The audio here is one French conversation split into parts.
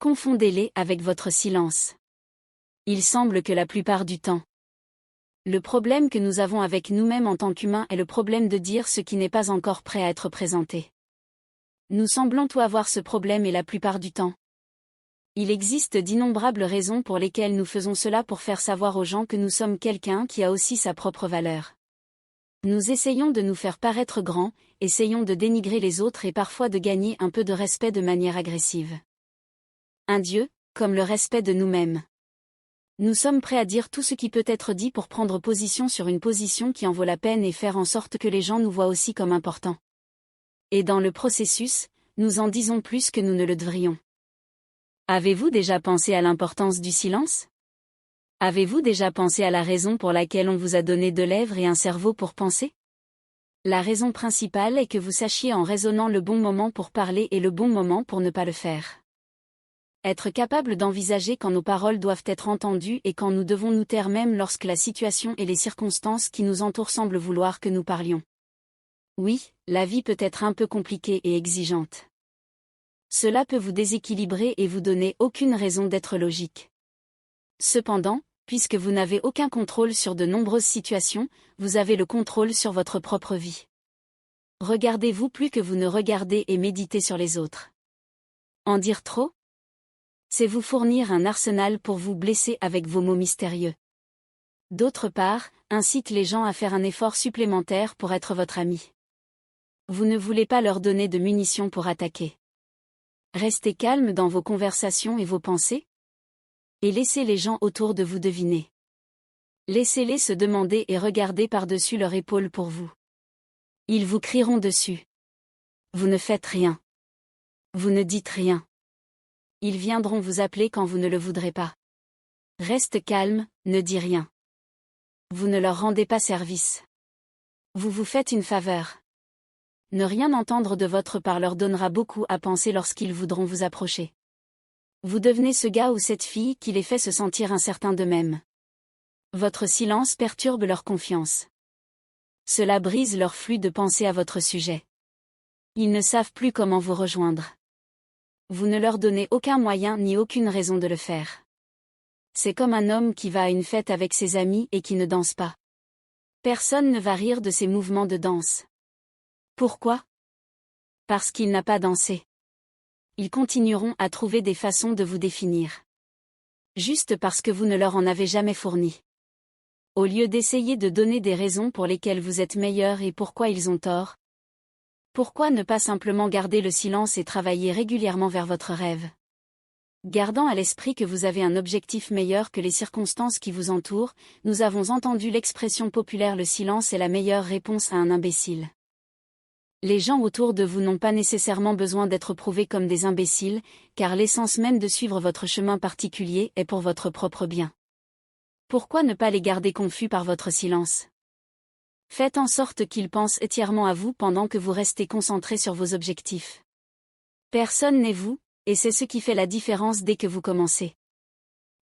Confondez-les avec votre silence. Il semble que la plupart du temps, le problème que nous avons avec nous-mêmes en tant qu'humains est le problème de dire ce qui n'est pas encore prêt à être présenté. Nous semblons tout avoir ce problème et la plupart du temps. Il existe d'innombrables raisons pour lesquelles nous faisons cela pour faire savoir aux gens que nous sommes quelqu'un qui a aussi sa propre valeur. Nous essayons de nous faire paraître grands, essayons de dénigrer les autres et parfois de gagner un peu de respect de manière agressive. Un Dieu, comme le respect de nous-mêmes. Nous sommes prêts à dire tout ce qui peut être dit pour prendre position sur une position qui en vaut la peine et faire en sorte que les gens nous voient aussi comme importants. Et dans le processus, nous en disons plus que nous ne le devrions. Avez-vous déjà pensé à l'importance du silence? Avez-vous déjà pensé à la raison pour laquelle on vous a donné 2 lèvres et un cerveau pour penser? La raison principale est que vous sachiez en raisonnant le bon moment pour parler et le bon moment pour ne pas le faire. Être capable d'envisager quand nos paroles doivent être entendues et quand nous devons nous taire même lorsque la situation et les circonstances qui nous entourent semblent vouloir que nous parlions. Oui, la vie peut être un peu compliquée et exigeante. Cela peut vous déséquilibrer et vous donner aucune raison d'être logique. Cependant, puisque vous n'avez aucun contrôle sur de nombreuses situations, vous avez le contrôle sur votre propre vie. Regardez-vous plus que vous ne regardez et méditez sur les autres. En dire trop? C'est vous fournir un arsenal pour vous blesser avec vos mots mystérieux. D'autre part, incite les gens à faire un effort supplémentaire pour être votre ami. Vous ne voulez pas leur donner de munitions pour attaquer. Restez calme dans vos conversations et vos pensées. Et laissez les gens autour de vous deviner. Laissez-les se demander et regarder par-dessus leur épaule pour vous. Ils vous crieront dessus. Vous ne faites rien. Vous ne dites rien. Ils viendront vous appeler quand vous ne le voudrez pas. Reste calme, ne dis rien. Vous ne leur rendez pas service. Vous vous faites une faveur. Ne rien entendre de votre part leur donnera beaucoup à penser lorsqu'ils voudront vous approcher. Vous devenez ce gars ou cette fille qui les fait se sentir incertains d'eux-mêmes. Votre silence perturbe leur confiance. Cela brise leur flux de pensée à votre sujet. Ils ne savent plus comment vous rejoindre. Vous ne leur donnez aucun moyen ni aucune raison de le faire. C'est comme un homme qui va à une fête avec ses amis et qui ne danse pas. Personne ne va rire de ses mouvements de danse. Pourquoi? Parce qu'il n'a pas dansé. Ils continueront à trouver des façons de vous définir. Juste parce que vous ne leur en avez jamais fourni. Au lieu d'essayer de donner des raisons pour lesquelles vous êtes meilleur et pourquoi ils ont tort. Pourquoi ne pas simplement garder le silence et travailler régulièrement vers votre rêve? Gardant à l'esprit que vous avez un objectif meilleur que les circonstances qui vous entourent, nous avons entendu l'expression populaire le silence est la meilleure réponse à un imbécile. Les gens autour de vous n'ont pas nécessairement besoin d'être prouvés comme des imbéciles, car l'essence même de suivre votre chemin particulier est pour votre propre bien. Pourquoi ne pas les garder confus par votre silence? Faites en sorte qu'ils pensent entièrement à vous pendant que vous restez concentré sur vos objectifs. Personne n'est vous, et c'est ce qui fait la différence dès que vous commencez.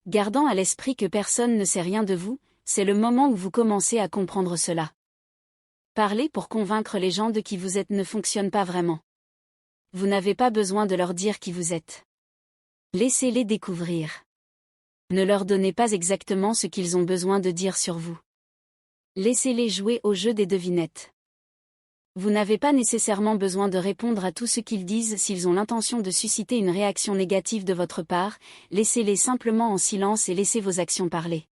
Gardant à l'esprit que personne ne sait rien de vous, c'est le moment où vous commencez à comprendre cela. Parler pour convaincre les gens de qui vous êtes ne fonctionne pas vraiment. Vous n'avez pas besoin de leur dire qui vous êtes. Laissez-les découvrir. Ne leur donnez pas exactement ce qu'ils ont besoin de dire sur vous. Laissez-les jouer au jeu des devinettes. Vous n'avez pas nécessairement besoin de répondre à tout ce qu'ils disent s'ils ont l'intention de susciter une réaction négative de votre part, laissez-les simplement en silence et laissez vos actions parler.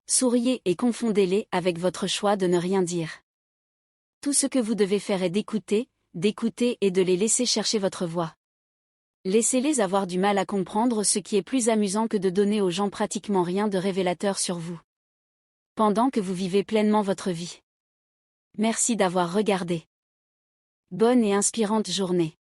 Souriez et confondez-les avec votre choix de ne rien dire. Tout ce que vous devez faire est d'écouter et de les laisser chercher votre voix. Laissez-les avoir du mal à comprendre ce qui est plus amusant que de donner aux gens pratiquement rien de révélateur sur vous. Pendant que vous vivez pleinement votre vie. Merci d'avoir regardé. Bonne et inspirante journée.